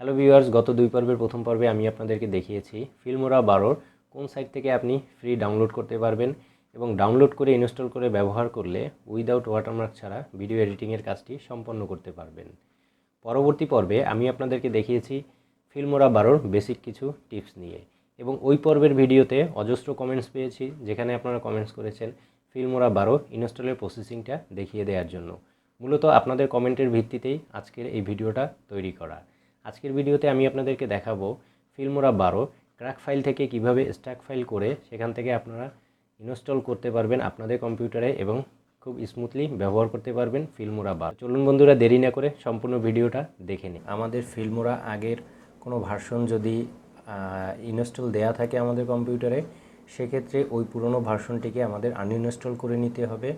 Hello viewers, গত দুই পর্বের প্রথম পর্বে আমি আপনাদেরকে দেখিয়েছি ফিল্মোরা 12 কোন সাইট থেকে আপনি ফ্রি ডাউনলোড করতে পারবেন এবং ডাউনলোড করে ইনস্টল করে ব্যবহার করলে উইদাউট ওয়াটারমার্ক ছাড়া ভিডিও এডিটিংয়ের কাজটি সম্পন্ন করতে পারবেন। পরবর্তী পর্বে আমি আপনাদেরকে দেখিয়েছি ফিল্মোরা 12 বেসিক কিছু টিপস নিয়ে এবং ওই পর্বের ভিডিওতে অজস্র কমেন্টস পেয়েছি, যেখানে আপনারা কমেন্টস করেছেন ফিল্মোরা 12 ইনস্টলের প্রসেসিংটা দেখিয়ে দেওয়ার জন্য। মূলত আপনাদের কমেন্টের ভিত্তিতেই আজকের এই ভিডিওটা তৈরি করা। আজকের ভিডিওতে আমি আপনাদেরকে দেখাবো ফিল্মোরা 12 ক্র্যাক ফাইল থেকে কিভাবে স্ট্যাক ফাইল করে সেখান থেকে আপনারা ইনস্টল করতে পারবেন আপনাদের কম্পিউটারে এবং খুব স্মুথলি ব্যবহার করতে পারবেন ফিল্মোরা 12। চলুন বন্ধুরা, দেরি না করে সম্পূর্ণ ভিডিওটা দেখে নিই। আমাদের ফিল্মোরা আগের কোনো ভার্সন যদি ইনস্টল দেয়া থাকে আমাদের কম্পিউটারে, সেক্ষেত্রে ওই পুরনো ভার্সনটিকে আমাদের আনইনস্টল করে নিতে হবে।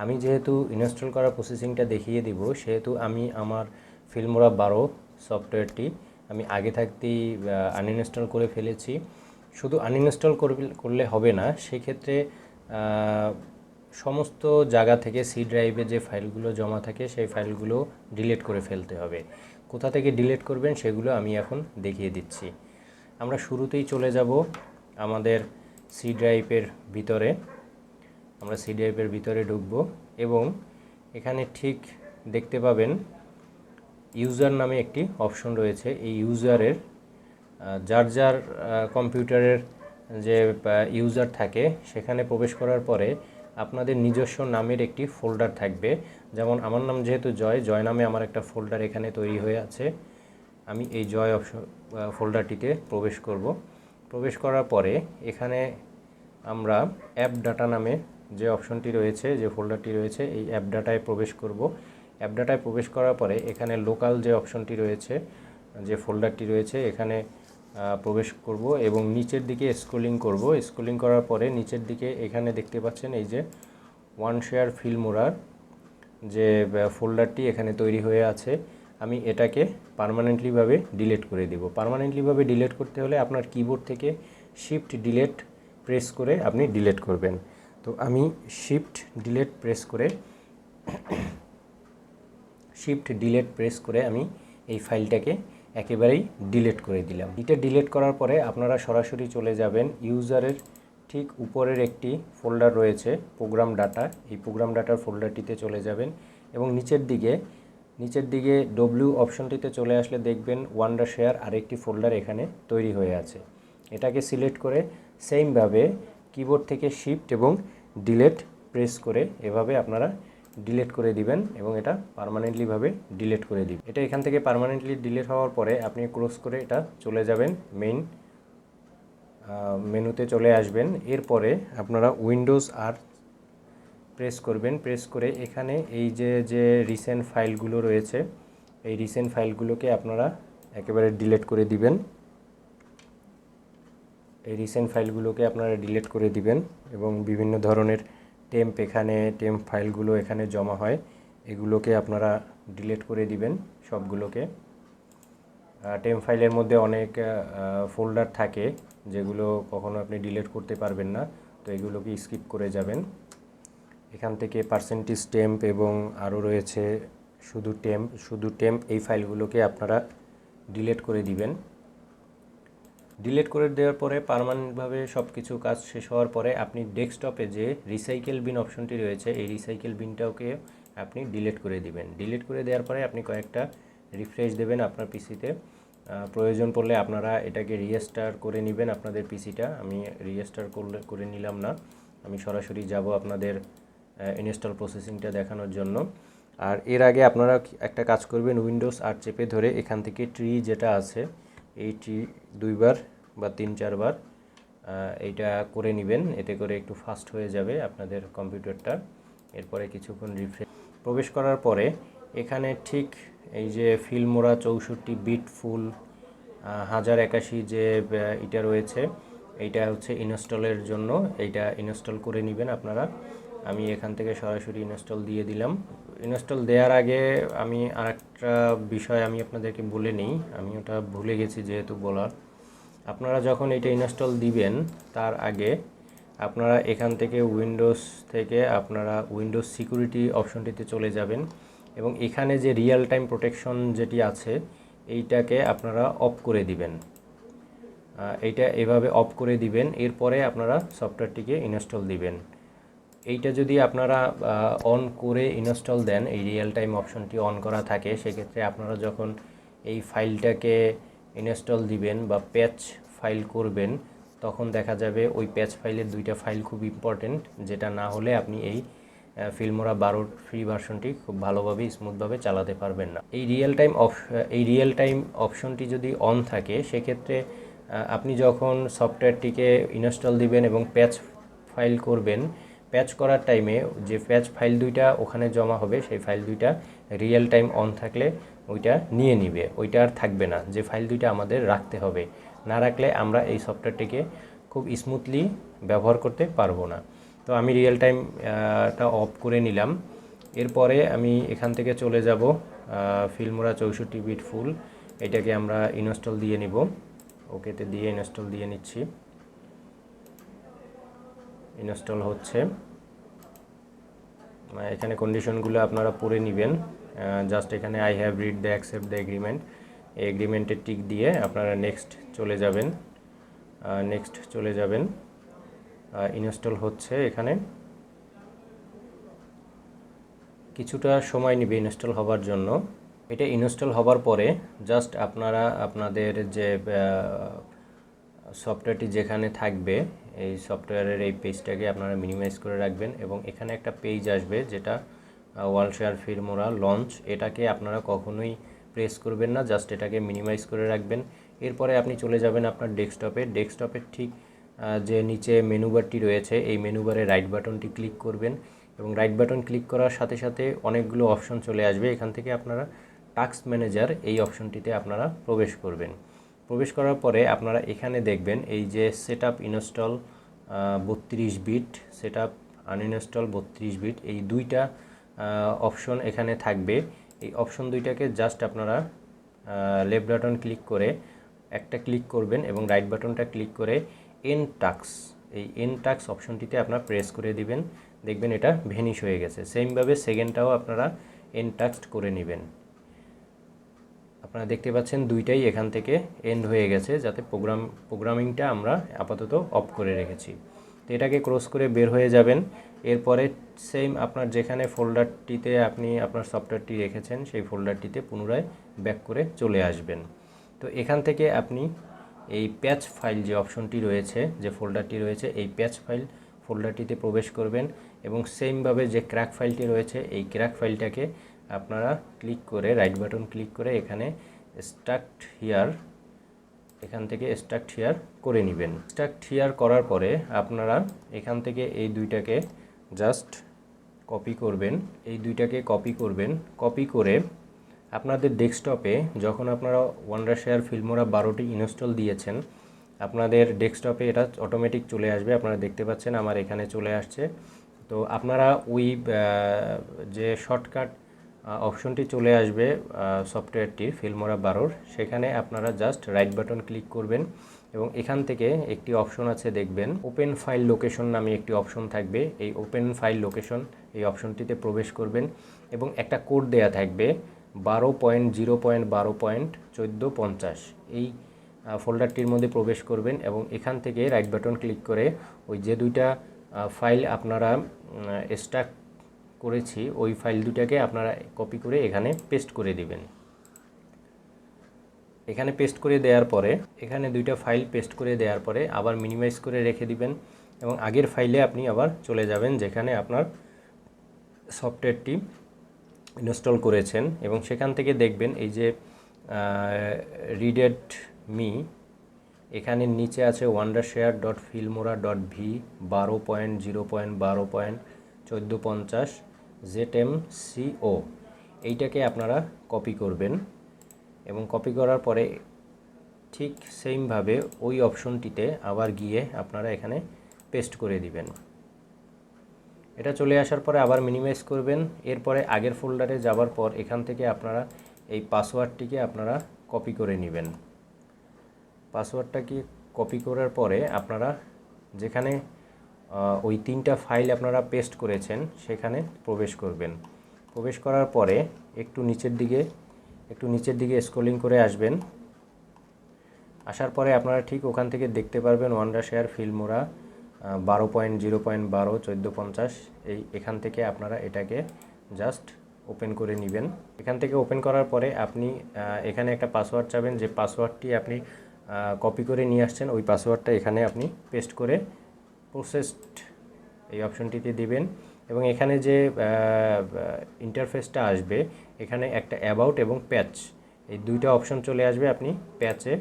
আমি যেহেতু ইনস্টল করার প্রসেসিংটা দেখিয়ে দিব, সেহেতু আমি আমার ফিল্মোরা 12 সফটওয়্যারটি আমি আগে থাকতেই আনইনস্টল করে ফেলেছি। শুধু আনইনস্টল করলে হবে না, সেক্ষেত্রে সমস্ত জায়গা থেকে সি ড্রাইভে যে ফাইলগুলো জমা থাকে সেই ফাইলগুলো ডিলিট করে ফেলতে হবে। কোথা থেকে ডিলিট করবেন সেগুলো আমি এখন দেখিয়ে দিচ্ছি। আমরা শুরুতেই চলে যাব আমাদের সি ড্রাইভের ভিতরে। আমরা সি ড্রাইভের ভিতরে ঢুকব এবং এখানে ঠিক দেখতে পাবেন ইউজার নামে একটি অপশন রয়েছে। এই ইউজারের যার যার কম্পিউটারের যে ইউজার থাকে সেখানে প্রবেশ করার পরে আপনাদের নিজস্ব নামের একটি ফোল্ডার থাকবে। যেমন আমার নাম যেহেতু জয় নামে আমার একটা ফোল্ডার এখানে তৈরি হয়ে আছে। আমি এই জয় ফোল্ডারটিতে প্রবেশ করব। প্রবেশ করার পরে এখানে আমরা অ্যাপ ডাটা নামে যে অপশনটি রয়েছে, যে ফোল্ডারটি রয়েছে, এই অ্যাপ ডাটায় প্রবেশ করব। অ্যাপ ডাটায় প্রবেশ করার পরে এখানে লোকাল যে অপশনটি রয়েছে, যে ফোল্ডারটি রয়েছে, এখানে প্রবেশ করব এবং নিচের দিকে স্ক্রলিং করব। স্ক্রলিং করার পরে নিচের দিকে এখানে দেখতে পাচ্ছেন এই যে ওয়ান শেয়ার ফিল্মোরার যে ফোল্ডারটি এখানে তৈরি হয়ে আছে, আমি এটাকে পার্মানেন্টলিভাবে ডিলিট করে দেব। পার্মানেন্টলিভাবে ডিলিট করতে হলে আপনার কিবোর্ড থেকে শিফট ডিলিট প্রেস করে আপনি ডিলিট করবেন। তো আমি শিফট ডিলিট প্রেস করে আমি এই ফাইলটাকে একেবারেই ডিলিট করে দিলাম। এটা ডিলিট করার পরে আপনারা সরাসরি চলে যাবেন ইউজারের ঠিক উপরের একটি ফোল্ডার রয়েছে প্রোগ্রাম ডাটা। এই প্রোগ্রাম ডাটার ফোল্ডারটিতে চলে যাবেন এবং নিচের দিকে ডব্লিউ অপশনটিতে চলে আসলে দেখবেন ওয়ান্ডার শেয়ার আরেকটি ফোল্ডার এখানে তৈরি হয়ে আছে। এটাকে সিলেক্ট করে সেমভাবে কিবোর্ড থেকে শিফট এবং ডিলিট প্রেস করে এভাবে আপনারা ডিলিট করে দিবেন এবং এটা পার্মানেন্টলিভাবে ডিলিট করে দিবেন। এটা এখান থেকে পার্মানেন্টলি ডিলিট হওয়ার পরে আপনি ক্লোজ করে এটা চলে যাবেন মেনুতে চলে আসবেন। এরপরে আপনারা উইন্ডোজ আর প্রেস করবেন। প্রেস করে এখানে এই যে রিসেন্ট ফাইলগুলো রয়েছে, এই রিসেন্ট ফাইলগুলোকে আপনারা একেবারে ডিলিট করে দিবেন। এই রিসেন্ট ফাইলগুলোকে আপনারা ডিলিট করে দিবেন এবং বিভিন্ন ধরনের টেম্প ফাইলগুলো এখানে জমা হয়, এগুলোকে আপনারা ডিলিট করে দিবেন সবগুলোকে। টেম্প ফাইলের মধ্যে অনেক ফোল্ডার থাকে যেগুলো কখনো আপনি ডিলিট করতে পারবেন না, তো এগুলোকে স্কিপ করে যাবেন। এখান থেকে পার্সেন্টেজ টেম্প এবং আরও রয়েছে শুধু টেম্প এই ফাইলগুলোকে আপনারা ডিলিট করে দিবেন। ডিলিট করে দেওয়ার পরে পার্মানেন্টভাবে সব কিছু কাজ শেষ হওয়ার পরে আপনি ডেস্কটপে যে রিসাইকেল বিন অপশনটি রয়েছে, এই রিসাইকেল বিনটাকে আপনি ডিলিট করে দিবেন। ডিলিট করে দেওয়ার পরে আপনি কয়েকটা রিফ্রেশ দেবেন আপনার পিসিতে। প্রয়োজন পড়লে আপনারা এটাকে রিস্টার্ট করে নেবেন আপনাদের পিসিটা। আমি রিস্টার্ট করে নিলাম না, আমি সরাসরি যাব আপনাদের ইনস্টল প্রসেসিংটা দেখানোর জন্য। আর এর আগে আপনারা একটা কাজ করবেন, উইন্ডোজ আর চেপে ধরে এখান থেকে ট্রি যেটা আছে, এই ট্রি 2 বার বা 3-4 বার এইটা করে নেবেন, এতে করে একটু ফাস্ট হয়ে যাবে আপনাদের কম্পিউটারটা। এরপরে কিছুক্ষণ রিফ্রেশ প্রবেশ করার পরে এখানে ঠিক এই যে ফিল্মোরা 64 বিট ফুল 1081 যে এটা রয়েছে, এইটা হচ্ছে ইনস্টলের জন্য, এইটা ইনস্টল করে নেবেন আপনারা। আমি এখান থেকে সরাসরি ইনস্টল দিয়ে দিলাম। ইনস্টল দেওয়ার আগে আমি আরেকটা বিষয় আমি আপনাদেরকে বলে নিই, আমি ওটা ভুলে গেছি যেহেতু বলার। আপনারা যখন এটা ইনস্টল দিবেন তার আগে আপনারা এখান থেকে আপনারা উইন্ডোজ সিকিউরিটি অপশনটিতে চলে যাবেন এবং এখানে যে রিয়েল টাইম প্রোটেকশন যেটি আছে, এইটাকে আপনারা অফ করে দিবেন। এইটা এভাবে অফ করে দিবেন। এরপরে আপনারা সফটওয়্যারটিকে ইনস্টল দিবেন। এইটা যদি আপনারা অন করে ইনস্টল দেন, এই রিয়েল টাইম অপশনটি অন করা থাকে, সেক্ষেত্রে আপনারা যখন এই ফাইলটাকে ইনস্টল দিবেন বা প্যাচ ফাইল করবেন, তখন দেখা যাবে ওই প্যাচ ফাইলের দুইটা ফাইল খুব ইম্পর্টেন্ট, যেটা না হলে আপনি এই ফিল্মোরা 12 ফ্রি ভার্সনটি খুব ভালোভাবে স্মুথভাবে চালাতে পারবেন না। এই রিয়েল টাইম অপশনটি যদি অন থাকে, সেক্ষেত্রে আপনি যখন সফটওয়্যারটিকে ইনস্টল দিবেন এবং প্যাচ ফাইল করবেন, প্যাচ করার টাইমে যে প্যাচ ফাইল দুইটা ওখানে জমা হবে, সেই ফাইল দুইটা রিয়েল টাইম অন থাকলে ওইটা নিয়ে নিবে, ওইটা আর থাকবে না। যে ফাইল দুইটা আমাদের রাখতে হবে, না রাখলে আমরা এই সফটওয়্যারটিকে খুব স্মুথলি ব্যবহার করতে পারবো না। তো আমি রিয়েল টাইমটা অফ করে নিলাম। এরপরে আমি এখান থেকে চলে যাব ফিল্মোরা 64 বিট ফুল, এটাকে আমরা ইনস্টল দিয়ে নিব। ওকেতে দিয়ে ইনস্টল দিয়ে নিচ্ছি। ইনস্টল হচ্ছে। এখানে কন্ডিশনগুলো আপনারা পড়ে নেবেন। জাস্ট এখানে I have read the accept the agreement, এই এগ্রিমেন্টের টিক দিয়ে আপনারা নেক্সট চলে যাবেন। ইনস্টল হচ্ছে। এখানে কিছুটা সময় নেবে ইনস্টল হবার জন্য। এটা ইনস্টল হবার পরে জাস্ট আপনারা আপনাদের যে সফটওয়্যারটি যেখানে থাকবে, এই সফটওয়্যারের এই পেজটাকে আপনারা মিনিমাইজ করে রাখবেন এবং এখানে একটা পেজ আসবে যেটা ওয়ার্ল্ডশেয়ার ফিল্মোরা লঞ্চ, এটাকে আপনারা কখনোই প্রেস করবেন না, জাস্ট এটাকে মিনিমাইজ করে রাখবেন। এরপরে আপনি চলে যাবেন আপনার ডেস্কটপের ঠিক যে নিচে মেনু বারটি রয়েছে, এই মেনু বারে রাইট বাটনটি ক্লিক করবেন এবং রাইট বাটন ক্লিক করার সাথে সাথে অনেকগুলো অপশন চলে আসবে। এখান থেকে আপনারা টাস্ক ম্যানেজার এই অপশনটিতে আপনারা প্রবেশ করবেন। প্রবেশ করার পরে আপনারা এখানে দেখবেন এই যে set up install 32 bit, set up uninstall 32 bit, এই দুইটা অপশন এখানে থাকবে। এই অপশন দুইটাকে জাস্ট আপনারা লেফট বাটন ক্লিক করে একটা ক্লিক করবেন এবং রাইট বাটনটা ক্লিক করে এন্ড টাস্ক, এই এন্ড টাস্ক অপশনটিতে আপনারা প্রেস করে দিবেন। দেখবেন এটা ভ্যানিশ হয়ে গেছে। সেমভাবে সেকেন্ডটাও আপনারা এন্ড টাস্ক করে নেবেন। আপনারা দেখতে পাচ্ছেন দুইটাই এখান থেকে এন্ড হয়ে গেছে, যাতে প্রোগ্রামিংটা আমরা আপাতত অফ করে রেখেছি। তো এটাকে ক্রস করে বের হয়ে যাবেন। এরপরে সেম আপনার যেখানে ফোল্ডারটিতে আপনি আপনার সফটওয়্যারটি রেখেছেন, সেই ফোল্ডারটিতে পুনরায় ব্যাক করে চলে আসবেন। তো এখান থেকে আপনি এই প্যাচ ফাইল যে অপশনটি রয়েছে, যে ফোল্ডারটি রয়েছে, এই প্যাচ ফাইল ফোল্ডারটিতে প্রবেশ করবেন এবং সেমভাবে যে ক্র্যাক ফাইলটি রয়েছে, এই ক্র্যাক ফাইলটাকে আপনারা ক্লিক করে রাইট বাটন ক্লিক করে এখানে স্টার্ট হিয়ার, এখান থেকে স্টার্ট হিয়ার করে নেবেন। স্টার্ট হিয়ার করার পরে আপনারা এখান থেকে এই দুইটাকে জাস্ট কপি করবেন। কপি করে আপনাদের ডেস্কটপে যখন আপনারা ওয়ান্ডারশেয়ার ফিল্মোরা 12টি ইনস্টল দিয়েছেন, আপনাদের ডেস্কটপে এটা অটোমেটিক চলে আসবে। আপনারা দেখতে পাচ্ছেন আমার এখানে চলে আসছে। তো আপনারা ওই যে শর্টকাট অপশনটি চলে আসবে সফটওয়্যারটির ফিল্মোরা 12, সেখানে আপনারা জাস্ট রাইট বাটন ক্লিক করবেন এবং এখান থেকে একটি অপশন আছে, দেখবেন ওপেন ফাইল লোকেশন নামে একটি অপশন থাকবে। এই ওপেন ফাইল লোকেশন এই অপশনটিতে প্রবেশ করবেন এবং একটা কোড দেয়া থাকবে 12.0.12.1450, এই ফোল্ডারটির মধ্যে প্রবেশ করবেন এবং এখান থেকে রাইট বাটন ক্লিক করে ওই যে দুইটা ফাইল আপনারা এক্সট্রাক্ট করেছি, ওই ফাইল দুটাকে আপনারা কপি করে এখানে পেস্ট করে দিবেন। এখানে পেস্ট করে দেওয়ার পরে এখানে দুইটা ফাইল পেস্ট করে দেওয়ার পরে আবার মিনিমাইজ করে রেখে দিবেন এবং আগের ফাইলে আপনি আবার চলে যাবেন যেখানে আপনার সফটওয়্যারটি ইনস্টল করেছেন এবং সেখান থেকে দেখবেন এই যে রিডেট মি, এখানে নিচে আছে wondershare.filmora.v 12.0.12.1450 ZMCO, এইটাকে আপনারা কপি করবেন এবং কপি করার পরে ঠিক সেমভাবে ওই অপশনটিতে আবার গিয়ে আপনারা এখানে পেস্ট করে দিবেন। এটা চলে আসার পরে আবার মিনিমাইজ করবেন। এরপরে আগের ফোল্ডারে যাওয়ার পর এখান থেকে আপনারা এই পাসওয়ার্ডটিকে আপনারা কপি করে নেবেন। পাসওয়ার্ডটাকে কপি করার পরে আপনারা যেখানে ওই তিনটা ফাইল আপনারা পেস্ট করেছেন সেখানে প্রবেশ করবেন। প্রবেশ করার পরে একটু নিচের দিকে একটু নিচের দিকে স্ক্রলিং করে আসবেন। আসার পরে আপনারা ঠিক ওখান থেকে দেখতে পারবেন ওয়ান্ডারশেয়ার ফিল্মোরা 12.0.12 1450 এখান থেকে আপনারা এটাকে জাস্ট ওপেন করে নেবেন। এখান থেকে ওপেন করার পরে আপনি এখানে একটা পাসওয়ার্ড চাবেন, যে পাসওয়ার্ডটি আপনি কপি করে নিয়ে আসছেন ওই পাসওয়ার্ডটা এখানে আপনি পেস্ট করে প্রসেসড এই অপশনটিতে দিবেন। এবং এখানে যে ইন্টারফেসটা আসবে এখানে একটা অ্যাবাউট এবং প্যাচ এই দুইটা অপশন চলে আসবে। আপনি প্যাচে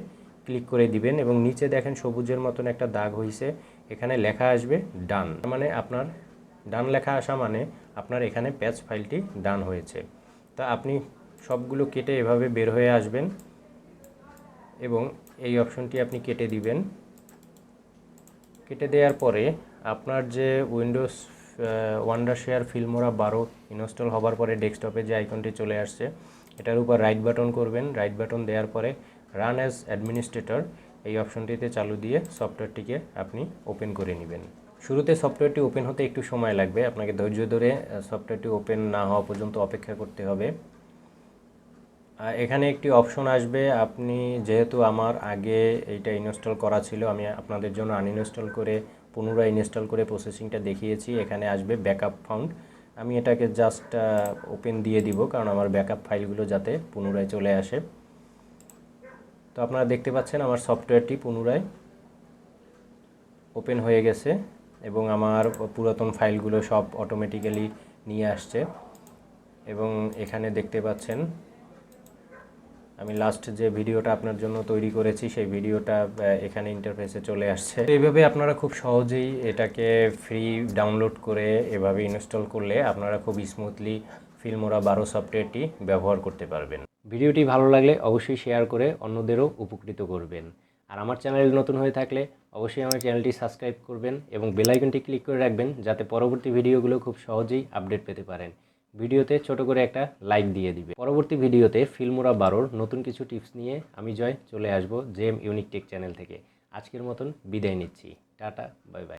ক্লিক করে দিবেন এবং নিচে দেখেন সবুজের মতন একটা দাগ হয়েছে, এখানে লেখা আসবে ডান। মানে আপনার ডান লেখা আসা মানে আপনার এখানে প্যাচ ফাইলটি ডান হয়েছে। তা আপনি সবগুলো কেটে এভাবে বের হয়ে আসবেন এবং এই অপশনটি আপনি কেটে দিবেন। কেটে দেওয়ার পরে আপনার যে উইন্ডোজ ওয়ান্ডারশেয়ার ফিল্মোরা 12 ইনস্টল হবার পরে ডেস্কটপে যে আইকনটি চলে আসছে এটার উপর রাইট বাটন করবেন। রাইট বাটন দেওয়ার পরে রান অ্যাজ অ্যাডমিনিস্ট্রেটর এই অপশনটিতে চালু দিয়ে সফটওয়্যারটিকে আপনি ওপেন করে নেবেন। শুরুতে সফটওয়্যারটি ওপেন হতে একটু সময় লাগবে, আপনাকে ধৈর্য ধরে সফটওয়্যারটি ওপেন না হওয়া পর্যন্ত অপেক্ষা করতে হবে। এখানে একটি অপশন আসবে, আপনি যেহেতু আমার আগে এইটা ইনস্টল করা ছিল আমি আপনাদের জন্য আনইনস্টল করে পুনরায় ইনস্টল করে প্রসেসিংটা দেখিয়েছি। এখানে আসবে ব্যাকআপ ফাউন্ড, আমি এটাকে জাস্ট ওপেন দিয়ে দিব কারণ আমার ব্যাকআপ ফাইলগুলো যাতে পুনরায় চলে আসে। তো আপনারা দেখতে পাচ্ছেন আমার সফটওয়্যারটি পুনরায় ওপেন হয়ে গেছে এবং আমার পুরাতন ফাইলগুলো সব অটোমেটিক্যালি নিয়ে আসছে। এবং এখানে দেখতে পাচ্ছেন আমি লাস্ট যে ভিডিওটা আপনার জন্য তৈরি করেছি সেই ভিডিওটা এখানে ইন্টারফেসে চলে আসছে। এইভাবে আপনারা খুব সহজেই এটাকে ফ্রি ডাউনলোড করে এভাবে ইনস্টল করলে আপনারা খুব স্মুথলি ফিল্মোরা 12 সফটওয়্যারটি ব্যবহার করতে পারবেন। ভিডিওটি ভালো লাগলে অবশ্যই শেয়ার করে অন্যদেরও উপকৃত করবেন। আর আমার চ্যানেল নতুন হয়ে থাকলে অবশ্যই আমার চ্যানেলটি সাবস্ক্রাইব করবেন এবং বেল আইকনটি ক্লিক করে রাখবেন যাতে পরবর্তী ভিডিওগুলো খুব সহজেই আপডেট পেতে পারেন। ভিডিওতে ছোট করে একটা লাইক দিয়ে দিবে। পরবর্তী ভিডিওতে ফিল্মোরা 12 নতুন কিছু টিপস নিয়ে আমি জয় চলে আসব জেম ইউনিক টেক চ্যানেল থেকে। আজকের মতন বিদায় নিচ্ছি, টাটা, বাই বাই।